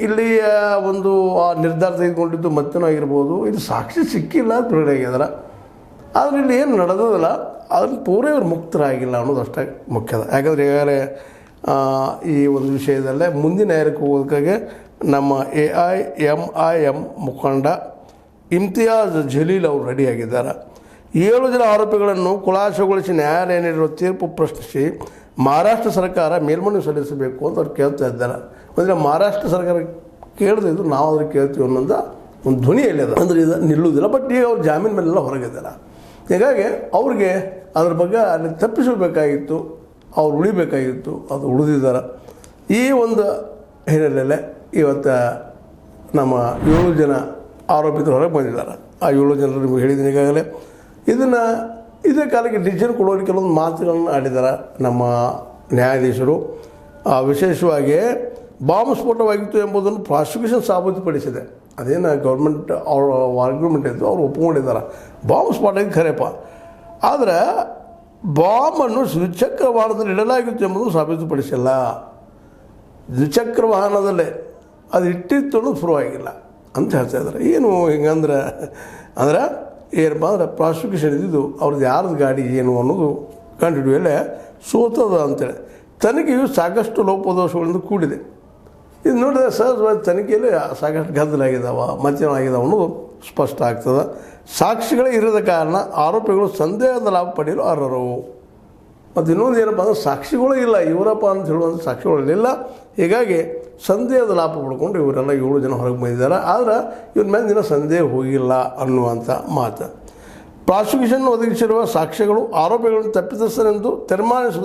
ಇಲ್ಲಿಯ ಒಂದು ಆ ನಿರ್ಧಾರ ತೆಗೆದುಕೊಂಡಿದ್ದು ಮತ್ತೇನೋ ಆಗಿರ್ಬೋದು, ಇದು ಸಾಕ್ಷಿ ಸಿಕ್ಕಿಲ್ಲ ಅಂತ ಬಿಡುಗಡೆ ಆಗ್ಯದಲ್ಲ. ಆದರೆ ಇಲ್ಲಿ ಏನು ನಡೆದೋದಿಲ್ಲ ಅದನ್ನು ಪೂರೇ ಇವರು ಮುಕ್ತರಾಗಿಲ್ಲ ಅನ್ನೋದು ಅಷ್ಟೇ ಮುಖ್ಯದ. ಯಾಕಂದರೆ ಈಗಾಗಲೇ ಈ ಒಂದು ವಿಷಯದಲ್ಲೇ ಮುಂದಿನ ನ್ಯಾಯಾಲಯಕ್ಕೆ ಹೋಗೋದಕ್ಕಾಗಿ ನಮ್ಮ AIMIM ಮುಖಂಡ ಇಮ್ತಿಯಾಜ್ ಜಲೀಲ್ ಅವರು ರೆಡಿಯಾಗಿದ್ದಾರೆ. 7 ಜನ ಆರೋಪಿಗಳನ್ನು ಖುಲಾಸೆಗೊಳಿಸಿ ನ್ಯಾಯಾಲಯ ನೀಡಿರುವ ತೀರ್ಪು ಪ್ರಶ್ನಿಸಿ ಮಹಾರಾಷ್ಟ್ರ ಸರ್ಕಾರ ಮೇಲ್ಮನವಿ ಸಲ್ಲಿಸಬೇಕು ಅಂತ ಅವ್ರು ಕೇಳ್ತಾ ಇದ್ದಾರೆ. ಅಂದರೆ ಮಹಾರಾಷ್ಟ್ರ ಸರ್ಕಾರ ಕೇಳ್ತಿದ್ದು ನಾವು ಅದ್ರ ಕೇಳ್ತೀವಿ ಅನ್ನೋದು ಒಂದು ಧ್ವನಿಯಲ್ಲಿ ಅದ, ಅಂದರೆ ಇದು ನಿಲ್ಲುವುದಿಲ್ಲ. ಬಟ್ ಈಗ ಅವ್ರು ಜಾಮೀನು ಮೇಲೆಲ್ಲ ಹೊರಗಿದ್ದಾರೆ. ಹೀಗಾಗಿ ಅವ್ರಿಗೆ ಅದ್ರ ಬಗ್ಗೆ ಅಲ್ಲಿ ತಪ್ಪಿಸಬೇಕಾಗಿತ್ತು, ಅವ್ರು ಉಳಿಬೇಕಾಗಿತ್ತು, ಅದು ಉಳಿದಿದ್ದಾರೆ. ಈ ಒಂದು ಹಿನ್ನೆಲೆಯಲ್ಲೇ ಇವತ್ತು ನಮ್ಮ 7 ಜನ ಆರೋಪಿತರು ಹೊರಗೆ ಬಂದಿದ್ದಾರೆ. ಆ 7 ಜನರು ನಿಮಗೆ ಹೇಳಿದ್ದೀನಿ ಈಗಾಗಲೇ. ಇದನ್ನು ಇದೇ ಕಾಲಕ್ಕೆ ಡಿಸಿಷನ್ ಕೊಡೋರಿಗೆ ಕೆಲವೊಂದು ಮಾತುಗಳನ್ನು ಆಡಿದ್ದಾರೆ ನಮ್ಮ ನ್ಯಾಯಾಧೀಶರು. ವಿಶೇಷವಾಗಿ ಬಾಂಬ್ ಸ್ಫೋಟವಾಗಿತ್ತು ಎಂಬುದನ್ನು ಪ್ರಾಸಿಕ್ಯೂಷನ್ ಸಾಬೀತುಪಡಿಸಿದೆ. ಅದೇನು ಗೌರ್ಮೆಂಟ್ ಅವ್ರ ಆರ್ಗ್ಯುಮೆಂಟ್ ಇತ್ತು, ಅವ್ರು ಒಪ್ಕೊಂಡಿದ್ದಾರೆ ಬಾಂಬ್ ಸ್ಫೋಟ ಇದು ಖರೇಪ. ಆದರೆ ಬಾಂಬನ್ನು ದ್ವಿಚಕ್ರ ವಾಹನದಲ್ಲಿ ಇಡಲಾಗಿತ್ತು ಎಂಬುದು ಸಾಬೀತುಪಡಿಸಿಲ್ಲ. ದ್ವಿಚಕ್ರ ವಾಹನದಲ್ಲೇ ಅದು ಇಟ್ಟಿತ್ತು ಅನ್ನೋದು ಪ್ರೂವ್ ಆಗಿಲ್ಲ ಅಂತ ಹೇಳ್ತಾ ಇದ್ದಾರೆ. ಏನು ಹಿಂಗಂದ್ರೆ ಅಂದ್ರೆ ಏನಪ್ಪ ಅಂದ್ರೆ ಪ್ರಾಸಿಕ್ಯೂಷನ್ ಇದ್ದಿದ್ದು ಅವ್ರದ್ದು ಯಾರ್ದು ಗಾಡಿ ಏನು ಅನ್ನೋದು ಕಂಡುಹಿಡಿಯುವಲ್ಲೇ ಸೋತದ ಅಂತೇಳಿ ತನಿಖೆಯು ಸಾಕಷ್ಟು ಲೋಪದೋಷಗಳಿಂದ ಕೂಡಿದೆ. ಇದು ನೋಡಿದ್ರೆ ಸಹಜವಾಗಿ ತನಿಖೆಯಲ್ಲಿ ಸಾಕಷ್ಟು ಗದ್ದಲಾಗಿದ್ದಾವೆ, ಮತ್ತೇನಾಗಿದ್ದಾವೆ ಅನ್ನೋದು ಸ್ಪಷ್ಟ ಆಗ್ತದೆ. ಸಾಕ್ಷಿಗಳೇ ಇರದ ಕಾರಣ ಆರೋಪಿಗಳು ಸಂದೇಹದ ಲಾಭ ಪಡೆಯಲು ಅರ್ಹರು. ಮತ್ತು ಇನ್ನೊಂದು ಏನಪ್ಪ ಅಂದರೆ ಸಾಕ್ಷಿಗಳೂ ಇಲ್ಲ, ಇವರಪ್ಪ ಅಂತ ಹೇಳುವಂಥ ಸಾಕ್ಷಿಗಳಿಲ್ಲ. ಹೀಗಾಗಿ ಸಂದೇಹದ ಲಾಭ ಪಡ್ಕೊಂಡು ಇವರೆಲ್ಲ 7 ಜನ ಹೊರಗೆ ಬಂದಿದ್ದಾರೆ. ಆದರೆ ಇವ್ರ ಮೇಲೆ ದಿನ ಸಂದೇಹ ಹೋಗಿಲ್ಲ ಅನ್ನುವಂಥ ಮಾತು. ಪ್ರಾಸಿಕ್ಯೂಷನ್ ಒದಗಿಸಿರುವ ಸಾಕ್ಷ್ಯಗಳು ಆರೋಪಿಗಳನ್ನು ತಪ್ಪಿತಸ್ಥರೆಂದು ತೀರ್ಮಾನಿಸುವುದು